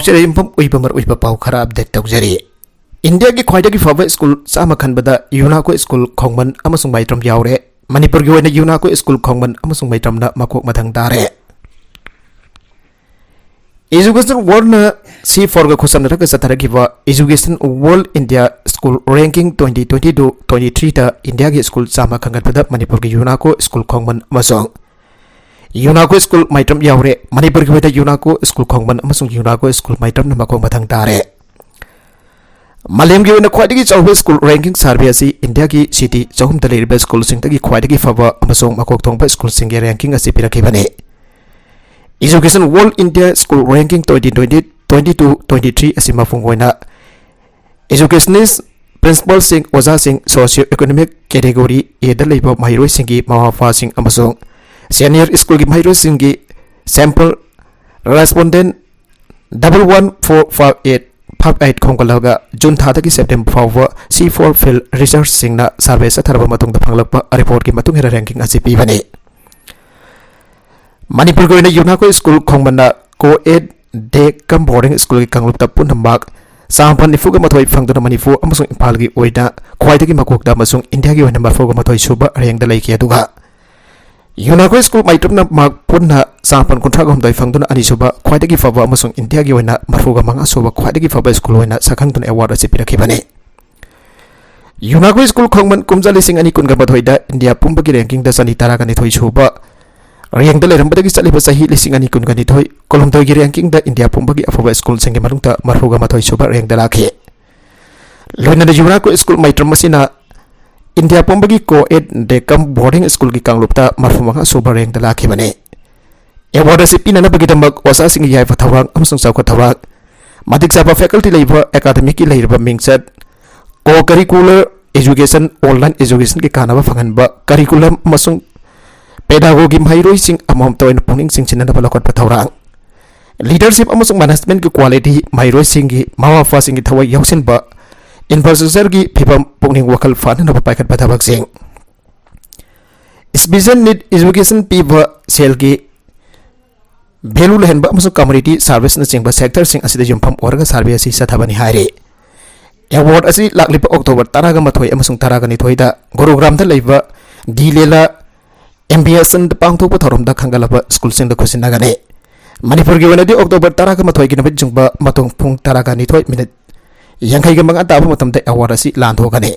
लाउचरे इंफम उइबमर उइब पाउ खरा update तौजरी India की ख्वाइदगी फब स्कूल चामा खनबदा यूनाको स्कूल खोंगमन अमसुंग माइत्रम यावरे मणिपुर की ओइना यूनाको स्कूल खोंगमन अमसुंग माइत्रमना मकोक मथंग तारे एजुकेशन वर्ल्ड न सी फॉर खुसमनरक सतरगिवा education world India school ranking 2022-23 ता इंडिया की स्कूल चामा खंगतबदा मणिपुर की यूनाको स्कूल खोंगमन अमसुंग यूनाको स्कूल माइत्रम यावरे मणिपुर की ओइना यूनाको स्कूल खोंगमन अमसुंग यूनाको स्कूल माइत्रम मकोक मथंग तारे मालेम की ओइना ख्वाइदगी चौबे स्कूल रैंकिंग सर्वे असी इंडिया की सिटी चौहम लेरिबा स्कूल सिंगदगी ख्वाइदगी फबा अमसुंग मकोक थोंबा स्कूल सिंगे रैंकिंग असी पिरखिबने education world India school ranking 2022-23 असी मफुंग ओइना एजुकेशनिस्ट प्रिंसिपल सिंग ओजा Singh socio economic category A दा लेबा माइरोय सिंगी मावाफा सिंग अमसुंग सीनियर स्कूल की माइरोय सिंगी सैंपल रेस्पोंडेंट 114558 खोंगलगा जून थादा की सेप्टेम्बर फाउवा C4 फील्ड रिसर्च सिंगना सर्वे सथरबा मतुंग दा फंगलकपा रिपोर्ट की मतुंग हेरा रैंकिंग असी पीबने मणिपुर की ओइना यूनाको स्कूल खोंगमना को-एड डे कम बोर्डिंग स्कूल की कंगलुपता पुनमाक सामपन निफुगा मथोय फंगदुना मणिपुर अमसुंग इम्फाल की ओइना ख्वाइदगी मकोकदा अमसुंग इंडिया की ओइना मफुगा मथोय सुबा रेंगदा लैखि अदुगा यूनाको स्कूल माइत्रमना माक पुनना सामपन कुंथ्रागा हमदोय फंगदुना अनिसुबा ख्वाइदगी फबा अमसुंग इंडिया की ओइना मफुगा मंगा सुबा ख्वाइदगी फबा स्कूल ओइना सखंगदुना अवार्ड असे पिरखिबने यूनाको स्कूल खोंगमन कुमजा लिसिंग अनि कुनगा मथोयदा इंडिया पुंबगी रैंकिंग दा सनी तारागा निथोय सुबा रेंक लेरबदगी चलिबा सही लिसिंग अनि कुनगनि थोय कोलमदोय की रैंकिंग दा इंडिया पुंबगी अफबा स्कूल सिंगे मरुंगता मरफुगा मथोय सुबा रैंक दा लाखे लोइना यूनाको स्कूल माइत्रम मसिना इंडिया पुंबगी को-एड डेकम बोर्डिंग स्कूल की कांगलुपता मरफुमगा सुबा रैंक दा लाखे बने अवार्ड से पिननबगी दमक ओसा सिंग याइफा थवांग अमसुंग साउख थवांग मदिक साबा फैकल्टी लेबा एकेडमिक की लेरबा मिंगचत को करिकुलर एजुकेशन ऑनलाइन एजुकेशन की कानाबा फंगनबा करिकुलम अमसुंग पेडागोगी माइरोय सिंग अमम तोइन पुनिंग सिंग चिनना बलकत पथौरांग लीडरशिप अमसुंग मैनेजमेंट की क्वालिटी माइरोय सिंग की मावाफा सिंग की थवय यौसिनबा इंफ्रास्ट्रक्चर की फिबम पुनिंग वखल फानन पाइखत पथबक सिंग स्पेशल नीड एजुकेशन पीबा सेल की भेलू लहनबा अमसुंग कम्युनिटी सर्विस न चिंबा सेक्टर सिंग असिदा युमफम ओरगा सर्वे असि सथाबनी हायरे अवार्ड असि लाक्लिपा अक्टोबर 13 अमसुंग 13 गुरुग्राम दा लेबा दिलेला एम्बिएसन पांगथोप थौरमदा खंगलबा स्कूल सिंग दा खुसिनागने मणिपुर की ओइनादि अक्टोबर 13 की नबि जुंबा मतोंग पुंग 12 मिनट यांखैगा मंगा ताबा मतमदा अवार्ड असि लांथोगने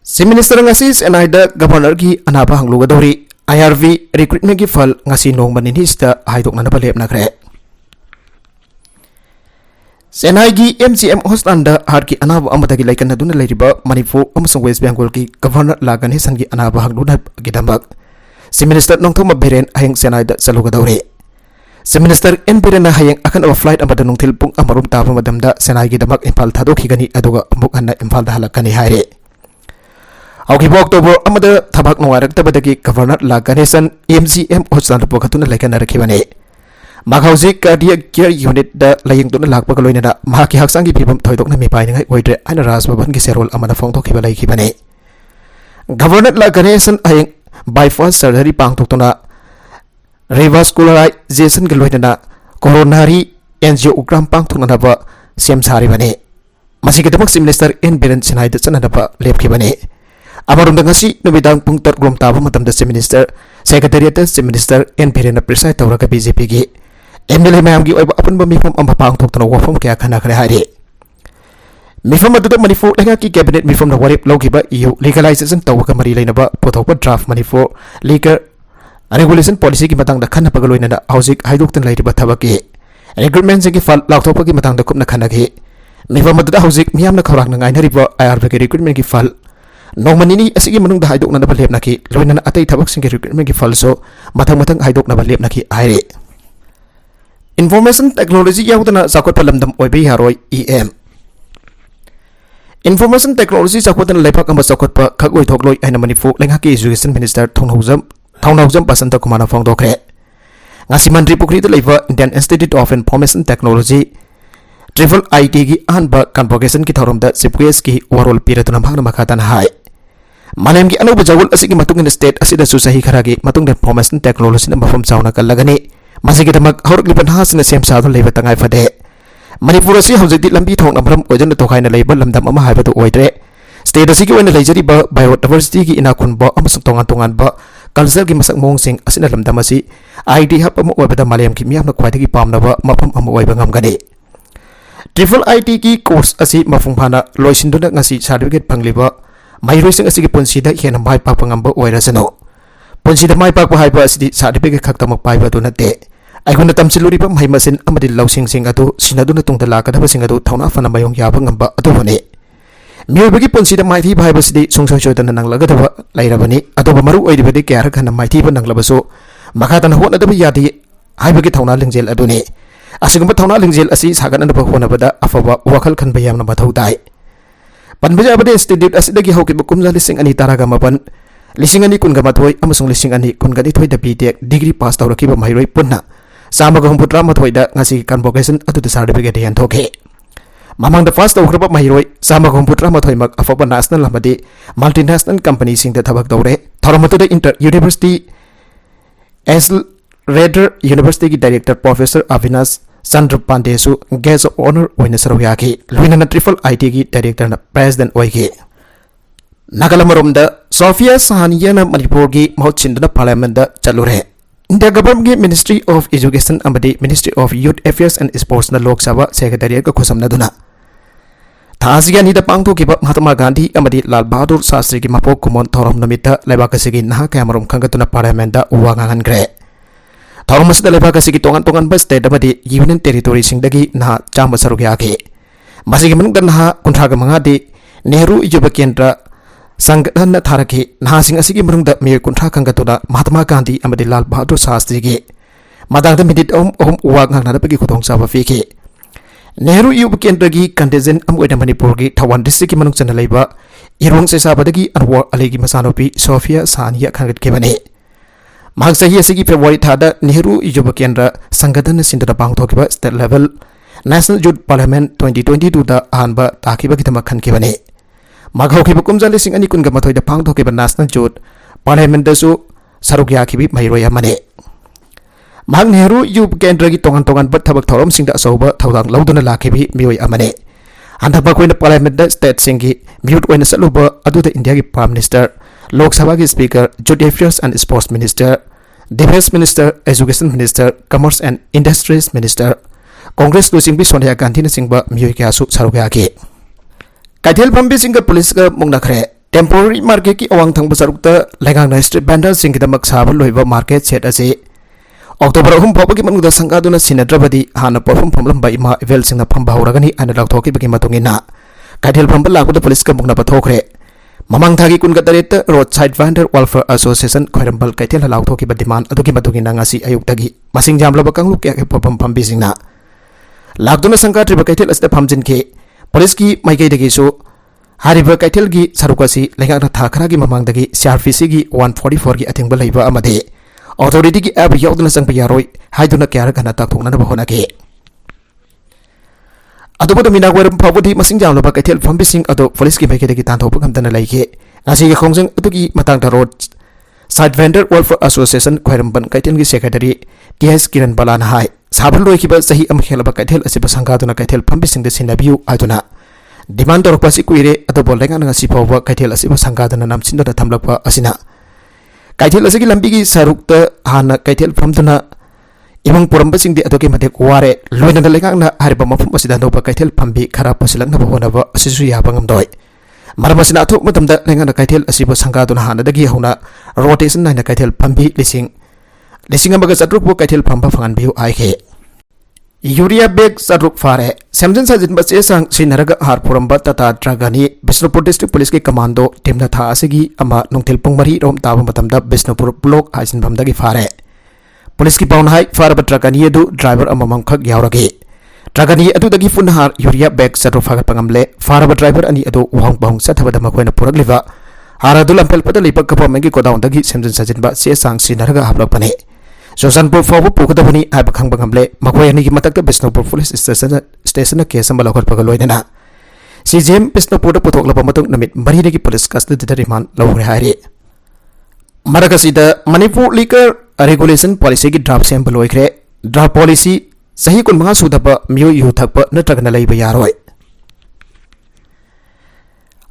चीफ मिनिस्टर ngasi सेनाइदा गवर्नर की अनाबा हंगलुगदौरी आईआरवी रिक्रूटमेंट की फल ngasi नोंगमनिनि सिदा हाइदोकनाबा लेपनाखरे सेनाई की एमजीएम हॉस्पिटल हार्ट की अनाबा अमदगी लाइकनदुना लेरिबा मणिपुर अमसुंग वेस्ट बंगाल की गवर्नर लागन हेसन की अनाबा हंगलुना गिदमक चीफ मिनिस्टर नोंथोमा बेरेन हयंग सेनाइदा चलुगदौरे चीफ मिनिस्टर एन बेरेन हयंग अखन फ्लाइट अमदा नोंथिल पुंग अमरुम ताबा मदमदा सेनाई की दमक इम्फाल थादोखिगनी अदुगा अमुक हन्ना इम्फाल दा हलकनी हायरे औखिबो अक्टोबर अमदा थबक नोवारक्तबदगी गवर्नर लागन हेसन एमजीएम हॉस्पिटल पोखतुना लाइकन रखिबने माखौजिक कार्डियक केयर यूनिट दा लायंगदुना लाकपगा लोइना माकी हक्सांग की फिबम थोइदोकना मिपाइनगाय ओइद्रे आइना राजभवन की सेरोल अमदा फोंथोखिबा लाइखिबने गवर्नर लागन हेसन हयंग बाइपास सर्जरी पांगथोक्तुना रिवास्कुलराइजेशन के लोइना कोरोनरी एंजियोग्राम पांगथोक्नबा सेम सारिबने मसिगदमक चीफ मिनिस्टर एन बेरेन सेनाइदा चनदबा लेपखिबने अमरुंदा ngasi नुबिदांग पुंग 3 ताबा मतमदा chief minister secretariat chief minister N Biren preside तौरगा बीजेपी की एमएलए मैम की अपनबा मिफम अम पांगथोक्तुना वफम क्या खनाखरे हारे मिफम अदुदा मणिपुर लेंगा की कैबिनेट मिफम न वरेप लौखिबा यू लीगलाइजेशन तौबका मरी लेनबा पोथोकबा ड्राफ्ट मणिपुर लीगर रेगुलेशन पॉलिसी की मतंग खनपगा लोइना हौजिक हाइदोक्तन लेरिबा थबकी रिक्रूटमेंट की फल लाउथोपगी मतंग कुपना खनगी मिफम अदुदा हौजिक मियामना खौरांग नाइनरिबा आईआरबी के रिक्रूटमेंट की फल नोंमनिनी असigi मनung da haidoknaba lepnaki loina atai thabak sing recruitment ki falso mathang haidoknaba lepnaki aire information technology yaudana zakot palamdam oibe haroi em information technology zakotana lepak amba zakot pa khagoi thokloi aina manifu lengha ki education minister thongnaujam pasanta kumana phongdokre ngasi mandri pukri da leiba Indian Institute of Information Technology triple IT की अहनबा convocation की थौरम chief guest की वरोल पीरतुना भागना मखाताना हाय मालेम की अनौब जगुल असिगी मतुंग state असिदसु सही खरागी मतुंग information technology मफम चावना कलगनी मसिगी दमक हौरकलिबा नहासना same सादुन लेबा तंगाय फदे Manipur asi haujakti lambi thong namram ojan tokhaina leiba lamdam ama haibadu oidre state asigi oina leijariba biodiversity gi inakhunba amasung tongan ba culture gi masak mong sing asina lamdam asi ID hub ama oibada malayam ki miyamna khwaidagi pamnaba mafam ama oiba ngamgani triple IT ki course asi mafungphana loisinduna ngasi certificate pangliba mairoi sing asigi punsida hena mai pakpa ngamba oirasano punsida mai pakpa haiba asidi certificate khaktamak paiba du nate aiguna tamsiluriba maimasin amadi lausing sing atu sinaduna tungda lakadaba sing atu thauna fana mayong yaba ngamba atu bane miobagi punsida maithi bhaiba sidi sungsoi choidana nanglagadaba lairabani atoba maru oidibadi kyar khana maithi ba nanglabaso makhatana honadaba yadi haibagi thauna lingjel aduni asigumba thauna lingjel asi saganana ba honabada afaba wakhal khan bayamna mathau dai panbaja abade institute asidagi haukiba kumja lising ani taraga mapan lising ani kunga mathoi amasung lising ani kunga ni thoida BTech degree pass tawrakiba mairoi punna samaga humputra mathoida ngasi convocation atu certificate yan thoke mamang the first tawkraba mairoi samaga humputra mathoi mak afaba national amadi multinational company sing da thabak tawre thoramatu da inter university as Rader University ki director professor Avinash Chandra Pandey su guest of honor oina sarawya ki luina triple IT ki director na president oige Nagalamorom da Sophia Sahaniya na Manipur ki mahutchindana parliament da chalure India government ki Ministry of Education amadi Ministry of Youth Affairs and Sports na Lok Sabha secretariat ka khosamna duna Thasiga ni da pangtho ki Mahatma Gandhi amadi Lal Bahadur Shastri ki mapok kumon thorom namita laibakasigi naha kamarom khangatuna parliament da uwangangan gre Thomas da laibakasigi tongan ba state amadi union territory singdagi naha chamba sarugya ki masigi manung da naha kunthraga mangadi Nehru Yuva Kendra Sangatana Tharaki Nahasing asigi marungda me kunthra khangatuna Mahatma Gandhi amadi Lal Bahadur Shastri gi madangda midit uwag ngangna pagi khutong saba fiki Nehru Yuva Kendra gi contingent amoida Manipur gi Thawan district ki manung chana leiba irong se sabadagi anwar alegi masanopi Sophia Sahaniya khangat ke bane mahak sahi asigi February thada Nehru Yuva Kendra Sangatana sindra bangthokiba state level National Youth Parliament 2022 da ahanba takiba kitama khan ke bane Maghauki Bukumja lising ani kun gamatoi da pang thoke ba National Youth Parliament da su sarugya ki bi mairoya mane Mag Nehru Yuva Kendra gi tongan bat thabak thorom sing da soba thawdang lauduna lakhi bi mioi amane andaba koina Parliament da state singi mute oina saluba adu da India gi Prime Minister Lok Sabha gi Speaker Youth Affairs and Sports Minister Defense Minister Education Minister Commerce and Industries Minister Congress lu sing bi Sonia Gandhi na singba mioi kya su sarugya ki Kaithel Phambi singa police ka mungna khre temporary market ki awang thang basarukta lengang na street vendor sing kidamak sabal loiba market set ase October 3 phaw ki manungda sangaduna sinadrabadi hana perform phamlam ba ima evel singna phamba horagani ana lakthoki bagi matungina Kaithel Phamba lakуда police ka mungna pathokre mamang thagi kunga tareta roadside vendor welfare association khoirambal Kaithel lakthoki ba demand aduki matungina ngasi ayuk tagi masing jamlaba kanglu kya ke perform phambi singna lakduna sangkatri ba Kaithel asda phamjin ke Police ki maikai dagi so hariba Kaithel gi sarukasi lengang tha khara gi mamang dagi CRPC gi 144 gi athingba leiba amade authority gi ab yodna sangpa yaroi haiduna kyara kana tak thongna ba hona ke adobo mina weram phawdi masing jamlo ba Kaithel Phambi sing ado police ki maikai dagi tan thopa kamdana laike asi gi khongjang atugi matang da road side vendor welfare association khoiramban Kaithel gi secretary TS Kiran Balan hai Sabal loi kiba sahi am khelaba Kaithel asiba sangaduna Kaithel Phambi sing de sinabiu aduna demand dorok pasi kuire ado bolrenga nga sipawa Kaithel asiba sangadana namsinda da thamlakpa asina Kaithel asigi lambi gi sarukta hana Kaithel Phamduna imang puramba sing de adoke mate ware loina lenga na hariba mafum asida no ba Kaithel Phambi khara pasilak na bona ba asisu ya bangam doi marmasina athuk matamda lenga na Kaithel asiba sangaduna hana dagi hona rotation na Kaithel Phambi lising amaga sadruk bo Kaithel Phamba fangan biu aike Urea bag sadruk fare Samjin sajin bache sang sinaraga har puramba tata dragani Bisnupur district police ki commando timna tha asigi ama nungtil pungmari rom tawa matamda Bisnupur block hajin bamdagi fare police ki pawn hai fare ba dragani edu driver ama mamkhak yaurage dragani edu dagi funhar urea bag sadruk fagat pangamle fare ba driver ani edu wang bang sathabada makoina puragliwa haradu lampel pada lipak kapamengi kodaun dagi Samjin sajin ba che sang sinaraga hablak pane Josanpur fawu pukadabani aiba khangba ngamle makhoi ani gi matakta Bisnupur police station case amba lakhar pagaloidana CGM Bisnupur da putoklaba matung namit mari dagi police custody da remand lawre hairi Maragasi da Manipur liquor regulation policy gi draft sem baloikre draft policy Sahi kun mga sudaba miyo yu thakpa natragana laiba yaroi.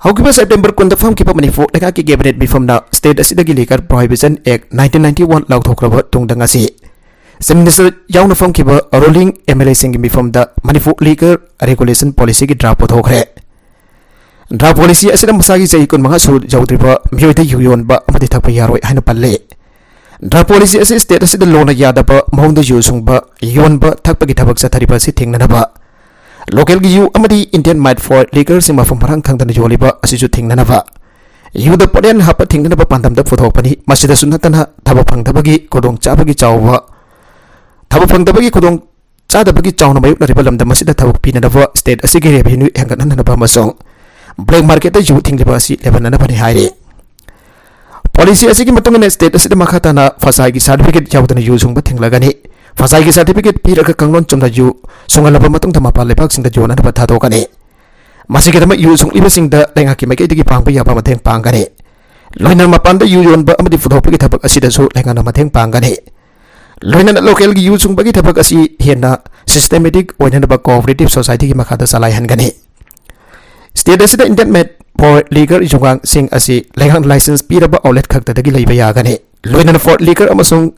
Haukiba September kun da fam kipa Manipur leka ki cabinet bifam na state asidagi liquor prohibition act 1991 lauthokraba tungda ngasi. Minister yauna fam kiba ruling MLA sing bifam da Manipur liquor regulation policy ki draft pothokre. Draft policy asida masagi sahi kun mga sud jawdriba miyo da yuyon ba amadi thakpa yaroi haina palle. Draft policy asi state asida lona yada ba mahungda yusung ba yon ba thakpa ki thabak sa thariba si thingna ba. Local yu amadi Indian made for liquor sing mafam parang thang dan joliba asisu thingna ba. Yu da poden hapa thingna ba pandam da phothok pani masida sunatana thaba phang dabagi kodong chabagi chawwa. Thaba phang dabagi kodong chadabagi chawna mayuk na ribalam da masida thabuk pina ba state asigi revenue hangan na ba masong. Black market da yu thingba asi leban na pani haire. Policy asigi matungin state asida makata na fasai ki certificate jawdana yusung ba thinglagani. Fasai ki certificate piraga kanglon chumda yu sungalaba matung da mapal lebak sing da jona na pathadokani. Masigi dama yusung iba sing da lenga ki makai digi pangpa yaba mateng pangani. Loinan mapan da yuyon ba amadi futhok ki thabak asida su lenga na mateng pangani. Loinan local ki yusung bagi thabak asi hena systematic oina ba cooperative society ki makata salai hangani. State asida Indian made for liquor jungang sing asi lengang license piraba outlet khakta dagi leiba yagani. Loinan for liquor amasung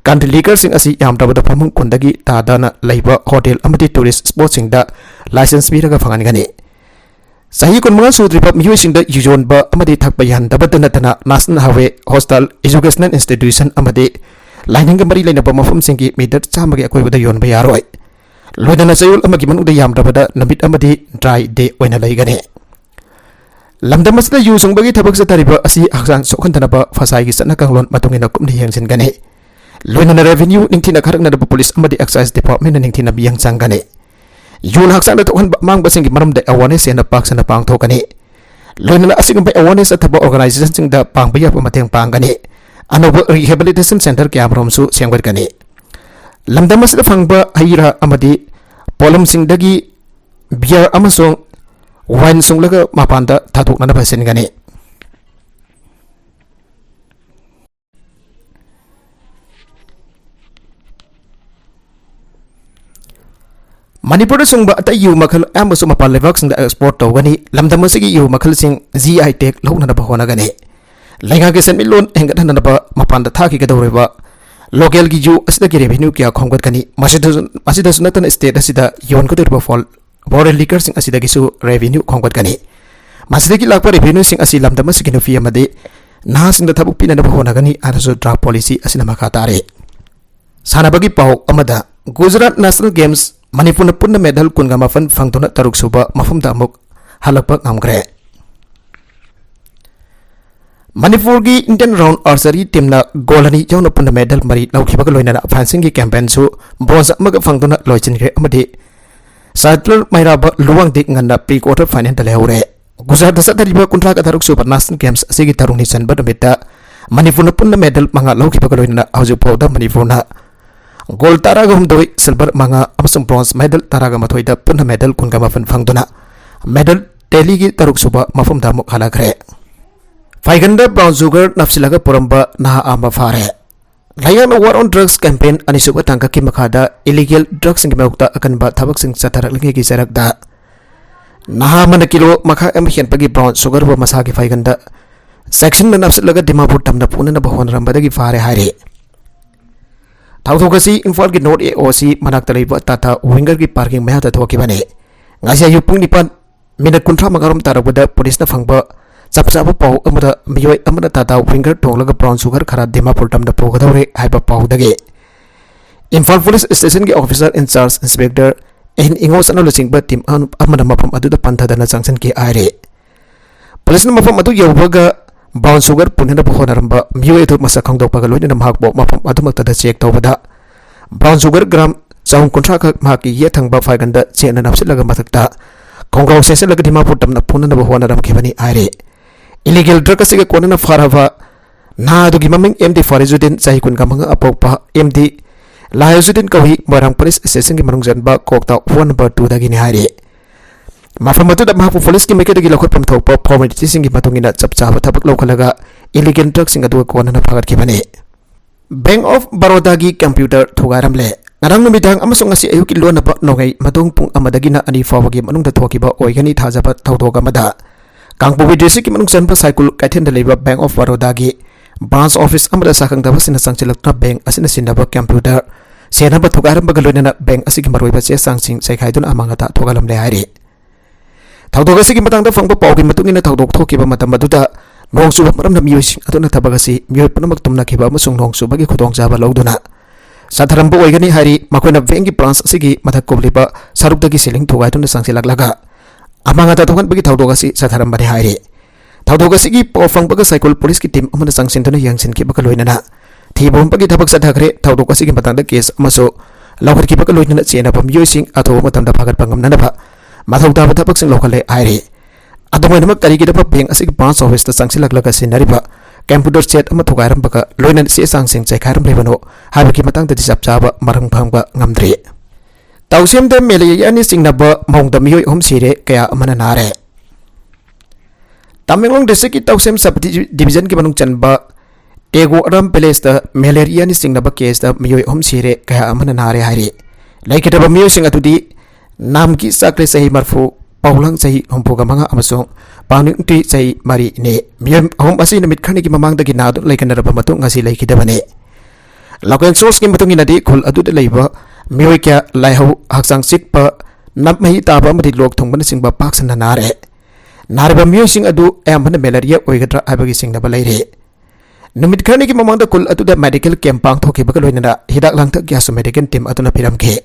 country liquor sing asi yamdaba da phamung kundagi tadana leiba hotel amadi tourist spot sing da license piraga phangan gani. Sahi kun mga sudriba miyo sing da yujon ba amadi thakpa yan dabada natana national highway hostel educational institution amadi lining ga mari laina ba mafum sing ki meter chamagi akoi bada yon ba yaroi. Loinan sayul amagi manu da yamdaba da nabit amadi dry day oina lai gani. Lamda masda yusung bagi thabak sa tariba asi haksang sokhantana ba fasai gi satna kanglon matungina kumni yangsin gani. Loinan revenue ningtina kharang na da police amadi excise department na ningtina biyang sanggani. Yun haksang na tukhan mang basing gi maram da awareness na paksa na pang thokani. Loinan asigam ba awareness at thaba organization sing da pangbaya pa mateng panggani. Ano ba rehabilitation center kya maram su siyangwar gani. Lamda masda phangba hayira amadi polam sing dagi beer amasong wine sung laga mapanda tatuk na nabasin gani. Manipur sung ba ata yu makal amaso mapal levak sing da export to gani lamda masigi yu makal sing GI tech lau na ba hona gani. Lenga ke sen milon hengat na ba mapanda thaki ka dawreba. Local gi yu asida ki revenue kya khomgat gani masida sunatan state asida yon ko derba fall Border liquor sing asida gisu revenue khongkat gani. Masida ki lakpa revenue sing asi lamda masigi no fi amade na sing da thabuk pina na bahona gani araso draft policy asina makatare. Sana bagi pau amada Gujarat National Games Manipur na punna medal kun gamafan fangtona taruk suba mafum da amuk halakpa ngamgre. Manipur gi Indian round archery team na golani jawna punna medal mari laukiba ka loina fencing gi campaign su bronze maga fangtona loichin gre amade Sadler Mairaba luang dik nganda pre-quarter final dalehore. Gujarat da satariba kuntra ka taruk super national games asigi tarung ni san badamita Manipur na punna medal manga lauki pagaloina auju powda Manipur na gold taraga humdoi silver manga amasung bronze medal taraga mathoida punna medal kun gama fan fangduna medal teli gi taruk suba mafum da muk halakre. Faiganda brown sugar napsilaga poramba naha amba fare. Layan war on drugs campaign anisuba tangka ki makada illegal drugs sing mawta akan ba thabak sing satarak lagi ki sarak da naha mana kilo makha am hian pagi brown sugar ba masa ki faiganda section na nafs laga dimapur tamna puna na bahon rambada ki fare hare thawthokasi infal ki note AOC manak talai ba tata winger ki parking maya ta thoki bane ngasa yupung nipan minute kuntra magaram tarabada police na phangba Sapsapa pau amada miyoi amada tata winger tonglaga brown sugar khara dimapur tamda pogadawre haiba pau dage. Imphal police station ki officer in charge inspector in ingos ano lasing ba team amada mapam adu da pantha dana sanction ki aire. Police na mapam adu yawbaga brown sugar punena bahona ramba miyoi tu masa khangdok pagaloi na mahak bo mapam adu makta da check tawbada brown sugar gram chaung kontra ka mahaki ye thangba faiganda chena napsilaga mathakta khonggaw session laga dimapur tamna punena bahona ram khibani aire. Illegal drug asiga kona na farava na dugi maming MD Farizudin sahi kun kamanga apokpa MD Lahizudin kawi barang police station ki manung janba kokta 1 number 2 dagi ni hari mafamatu da mahapu police ki meke dagi lakot pamthokpa formality sing ki matungina chapcha thabak lokalaga illegal drug sing adu kona na phagat ki bane Bank of Baroda ki computer thugaram le ngarang numitang amasung ngasi ayuki lonaba nogai matung pung amadagina ani fawagi manungda thokiba oigani thajaba thawdok amada Kangpowi district ki manung sanpa cycle kaithen da leba Bank of Baroda gi branch office amada sakang daba sina sangchilakna bank asina sindaba computer senaba thogaram bagaloina bank asigi maroiba che sangsing saikhaidun amangata thogalam le hairi thawdok asigi matangda fangba pawgi matungina thawdok thokiba matam maduda nong suba maramna miyosing aduna tabagasi miyoy punamak tumna khiba amasung nong subagi khudong jaba lawduna sadharambo oigani hari makoina bank ki branch asigi mathak kobliba sarukdagi siling thogaidun sangchilaklaga amangata thokan bagi thawdogasi satharam bani haire thawdogasi gi pofang baga cycle police ki team amana sangsin yang sin ki baga loinana thibom bagi thabak sathagre thawdogasi gi matangda case amaso lawhar ki baga loinana chena pam yoising atho matamda phagat pangam nana ba mathauta ba thabak sing lokhale haire adumai namak kari gi da bank asigi branch office ta sangsilaklaga sinariba computer set ama thogairam baga loinan se sangsing chaikharam lebano habi ki matangda disap chaba marang phangba ngamdre Tausiam de Melia yani singnaba mong damiyoy sire kaya amana nare. Tamenglong district ki Tausiam sub division ki manung chanba Tego Ram Pelesta Malaria ni singnaba case da miyoy sire kaya amana nare hari. Laikita ba miyoy sing atudi nam ki sakle sahi marfu paulang sahi hompoga mga amasong pauning ti sahi mari ne miyoy asi namit khani ki mamang da ginado laikana ba matung ngasi laikita ba ne. Lakuan source ki matung inadi kul adu de laiba miyoy kya laiho haksang sikpa nap mahi taba mati lok thongban singba paksana nare ba miyoy sing adu ayambana malaria oigadra abagi singna balaire numit khani ki mamangda kul adu da medical camp pang thoki baga loinana hidak langtak kya su medical team aduna piram ke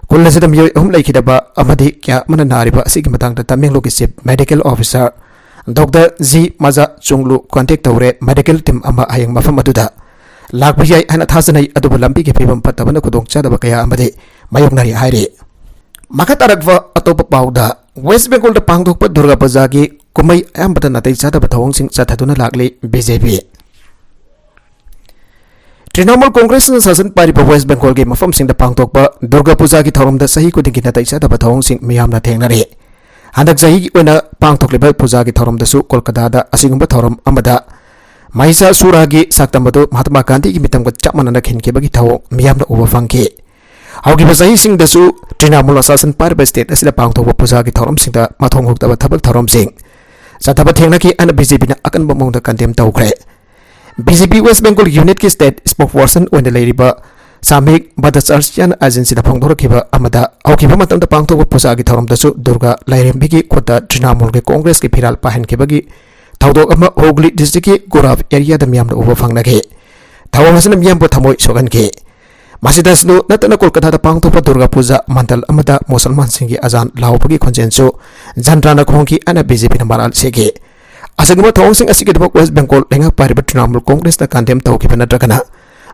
kul nasida miyoy laikida ba amadi kya mana nare ba sigi matang da tameng lokisip medical officer Dr. Z Maza Chunglu contact tawre medical team ama ayang mafam aduda lakbiyai ana thasanai adubu lambi ke phibam patabana kudong chadaba kaya amade mayoknari haire makatarakwa atopa pauda West Bengal da pangthokpa Durga Puja gi kumai ayambata natai chadaba thawong sing chathaduna lakle BJP Trinamool Congress na sasan pariba West Bengal gi mafam sing da pangthokpa Durga Puja gi thawram da sahi kuding natai chadaba thawong sing miyamna thengnare handak sahi oina pangthokliba puja gi thawram da su Kolkata da asingumba thawram amada Maisa suragi saktamado Mahatma Gandhi ki mitam ko chapmanana khenke bagi thaw miyamna uba fangke haugi basahi sing dasu Trinamool asasan parba state asila pangthokba puja gi thawram sing da mathong hokta ba thabak thawram sing sathaba thengna ki ana BJP na akan bamong da kandem tawkhre BJP West Bengal unit ki state spokesperson on the ladiba Samik Badacharyan agency da phongdor khiba amada haugi ba matam da pangthokba puja gi thawram dasu Durga Lairembi ki khota Trinamool ke Congress ki phiral pahen ke bagi Tawdok ama Hooghly district ki Gorav area da miyamna uba fangna ke thawang asana miyam bo thamoi sogan ke masidas no natana Kolkata da pangthokpa Durga Puja mandal amada musalman singi azan laupagi khonjenso janrana khongki ana BJP na maral sege asagma thawang sing asigi da West Bengal lenga pariba Trinamool Congress da kandem tawki bana dragana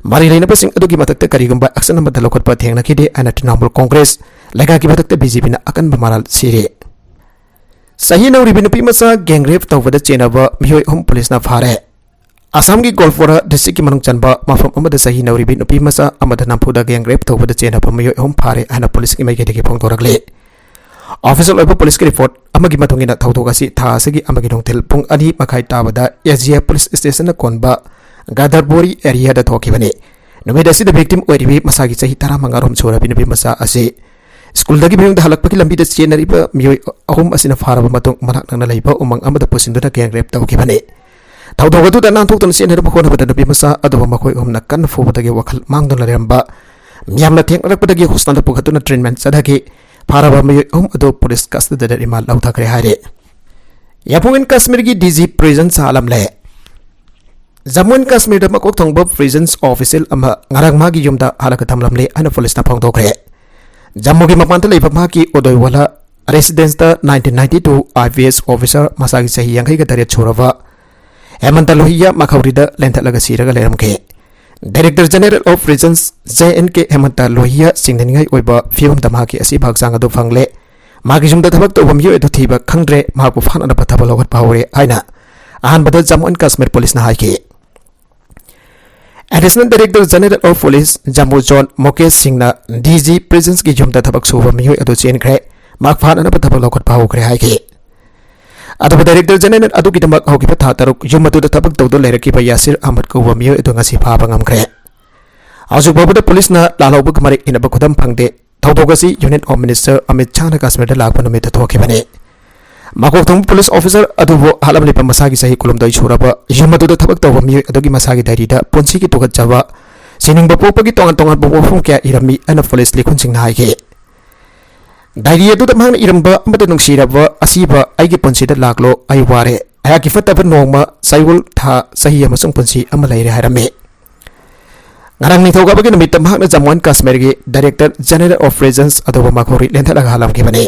mari leina pasing adugi matakta karigumba aksana madalo khotpa thengna ki de ana Trinamool Congress lega ki matakta BJP na akan bamaral sire Sahi nauri binupi masa gang rape tawbada chenaba mihoy police na phare Assam ki Golfora district ki manung chanba mafam amada sahi nauri binupi masa amada nampuda gang rape tawbada chenaba mihoy phare ana police ki mai ke phongdorakle official oiba police ki report amagi matungina thawdogasi tha asigi amagi nongthel pung ani makhai tabada SGA police station na konba Gadarbori area da thokibane numedasi the victim oiribi masagi sahi 15 chora binupi masa ase School dagi biyong dahalak paki lambi da chenari ba miyoy ahum asina faraba matong manak nang nalaiba umang amada posindo na gang rape tawki bane thawdog adu da nanthok ton chenari bakona bada nabi masa aduba makoy nakkan fo badagi wakal mangdon laramba miyamna theng rak badagi hostan da pukatuna treatment sadagi faraba miyoy adu police kasta da imal lauta kare hare yapungin Kashmir gi DG prison salam le Jammu and Kashmir da makok thongba prisons official ama ngarang magi yumda halaka thamlamle ana police na phongdokre Jammu ki mapanta leiba maki odoi wala residence da 1992 IPS officer masagi sahi yangai ga tare chorava Hemanta Lohia makhauri da lentha laga siraga leramke Director General of Prisons JNK Hemanta Lohia singningai oiba fium da maki asi bhagsang adu phangle magi jumda thabak to bamyo edu thiba khangdre maku phan ana patha balogat pawre aina ahan bada Jammu and Kashmir police na haike Additional Director General of Police Jammu John Mukesh Singh na DG Prisons ki jumda thabak suba mihoy adu chen khre makphan ana patha balogat paw khre haike adu Director General adu ki tamak hoki patha taruk jumatu da thabak tawdo leraki ba Yasir Ahmad ko ba mihoy adu ngasi pha bangam khre Hajug babada police na lalauba kamarik inaba kudam phangde thawdogasi Union Home Minister Amit Shah na Kashmir da lakpa numit thokibane makok thong police officer adubo halamli pa masagi sahi kulumdai churaba yumadu da thabak tawba mi adugi masagi dairi da ponsi ki tugat jawa sining ba popagi tongan tongan bo phum kya irami ana police likhun sing na haige dairi adu da mang iramba amada nungsiraba asiba aigi ponsi da laklo ai ware aya ki fataba nongma saigul tha sahi amasung ponsi ama laire harame ngarang ni thoga bagi numit tamhak na Jammu and Kashmir gi Director General of Prisons adubo makhori lenthala halam ki bane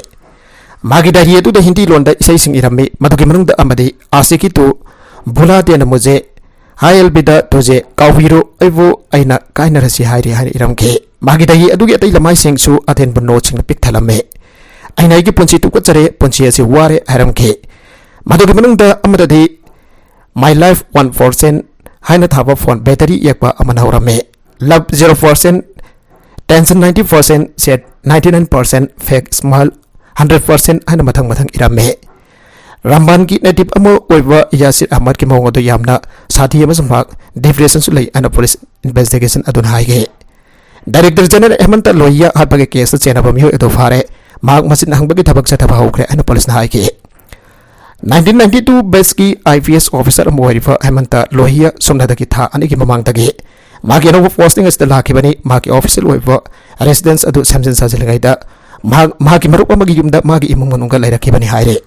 magi dahi adu da Hindi lon da isai sing irami madugi manung da amadi asiki tu bula de na muje hayal bida toje kawiro aivo aina kaina rasi hairi hari iram ke magi dahi adu gi atai lamai sing su athen bonno ching pik thalame aina gi ponsi tu ko chare ponsi ase ware haram ke madugi manung da amada di my life 1% haina thaba phone battery yakpa amana horame love 0% tension 90% set 99% fake smile 100% haina mathang irame Ramban ki native amo oiba Yasir Ahmad ki mawng adu yamna sathi amasung bak depression su lei ana police investigation adun haige Director General Hemanta Lohia hatbage case chena bami ho edo fare mak masin hangbagi thabak sa thaba hokre ana police na haige 1992 best ki IPS officer amo rifa Hemanta Lohia somna dagi tha ani ki mamang dagi magi no posting is the lakibani magi official oiba residence adu samjin sajilgai da magi marup amagi yumda magi imung manungga lairakibani haire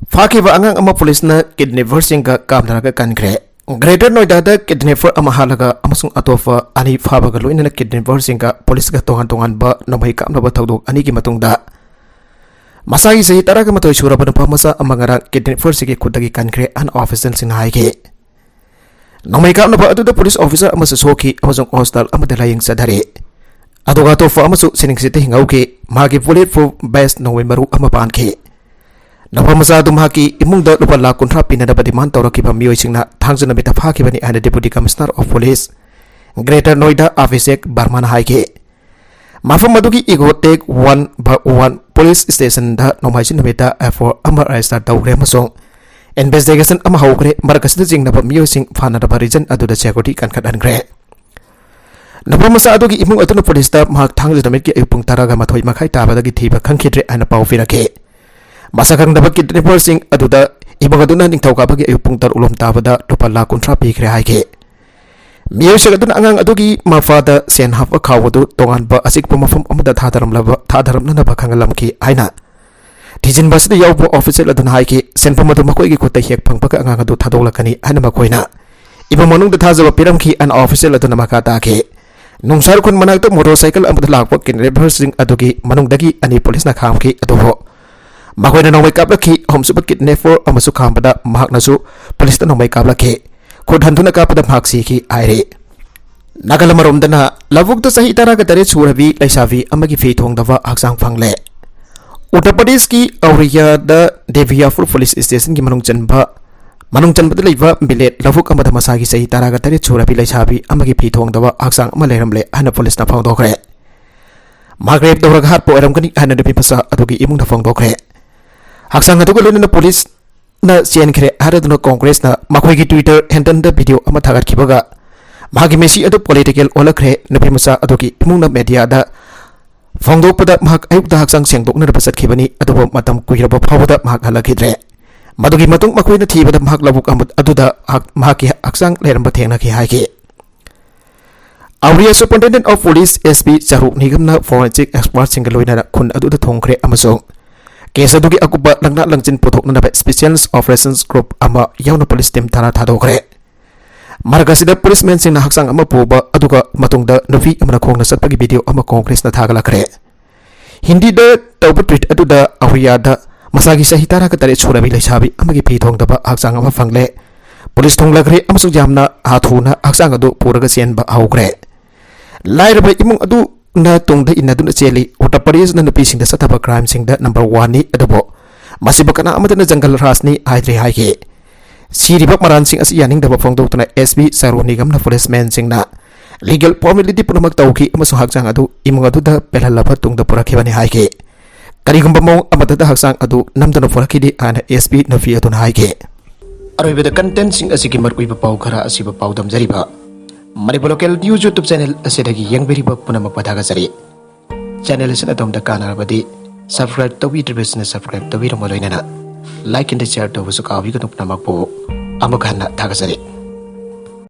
Fakiba angang ama police na kidnapper singka kamdaraga kankre Greater Noida da kidnapper ama halaga amasung atofa ani fabaga loina na kidnapper singka police ga tongan ba namai kamna ba thawdok ani ki matungda masagi sahi taraga matoi suraba na pamasa amangara kidnapper sigi khudagi kankre an official sin haige namai kamna ba adu da police officer amasa soki amasung hostel amada laying sadare aduga tofa amasu sining site hingauke magi bulletproof vest nongwe maru ama panke Napamasa dumhaki imungda lupa lakun rapi na dapat demand tawraki pa miyoy singna thangzuna bita phaki bani ana Deputy Commissioner of Police Greater Noida Abhishek Barman haike mafam madugi Egotek 1/1 Police Station da nomaisin namita for amar arrestar tawgre masong investigation ama hawgre markasida jingna pa miyoy sing phana da region aduda security kan khadan gre Napamasa adugi imung atuna police da mahak thangzuna mit ki ayupung taraga mathoi makhai tabadagi thiba khangkhidre ana pawfirake Masakang dapat kidnapper sing aduda ibang aduna ning tawka bagi ayupung tar ulom tabada lupa lakun trapi kre haike miyo sa aduna angang adugi mafada sen hap khawdu tongan ba asik pamafam amada thadaram na ba khangalam ki aina tijin basda yawbo official aduna haike sen pamadu makoi gi khota hek phangpa ka angang adu thadolakani ana makoina ibang manung da thajaba piram ki an official aduna makata ke nungsar kun manak to motorcycle amada lakpa kidnapper sing adugi manung dagi ani police na kham ki aduho Makoina nong may kaplaki hom subat kidnapper amasu kambada mahak nasu police nong may kaplaki khudhantu na kapada mahak siki aire Nagalamaromda na lavuk to sahi tara katare surabi laisavi amagi fi thongdawa haksang phangle Uttar Pradesh ki Auriya da Deviapur police station ki manung chanba leiba bilet lavuk amada masagi sahi tara katare surabi laisavi amagi fi thongdawa haksang ama leiramle hana police na phangdokre Magreb dawrag hat po eramkani hana de pipasa adugi imung na phangdokre Haksang atu golina na police na sian kre haraduna Congress na makhoi ki Twitter handle da video ama thagar khibaga magi mesi adu political olakre nabi masa adu ki imungna media da phangdok pada mahak ayuk da haksang sengdok na pasat khibani adu matam kuiraba phawada mahak halakidre madugi matung makhoi na thibada mahak labuk amut adu da mahaki haksang leramba thengna ki haike Auria Superintendent of Police SP Charuk Nigam na forensic expert singaloina khun adu da thongkre amasong Kesa dugi akuba langna langjin puthok na ba Special Operations Group ama yauna police team thana thadokre margasida policemen sing na haksang ama puba aduga matungda nufi amana khongna satpagi video ama Congress na thagalakre Hindi da tawba tweet aduda Auria da masagi sahitara ka tare churabi laisabi amagi phi thongdaba haksang ama fangle police thonglakre amasung jamna hathuna haksang adu puraga senba haukre lairaba imung adu na tungda inaduna cheli Uttar Pradesh na nupi sing da sataba crime sing da number 1 ni adabo masiba kana amada na jungle ras ni haidre haike siriba maran sing asi yaning da phongdok tuna SB Sarunigam na policeman sing na legal formality punamak tawki amasu haksang adu imung adu da pelhalaba tungda purakhibani haike karigumba mong amada da haksang adu namdana purakhidi ana SB nafi adun haike aroibada content sing asiki markuiba pau khara asiba pau damjariba Manipur Local News YouTube channel asidagi yangbiriba punamak pathagajari. Channel asina tomda kanarabadi subscribe tawbidribasina subscribe tawbiramo loinana like and share tawbusu kawiganuk namakpo amuk hanna thagajari.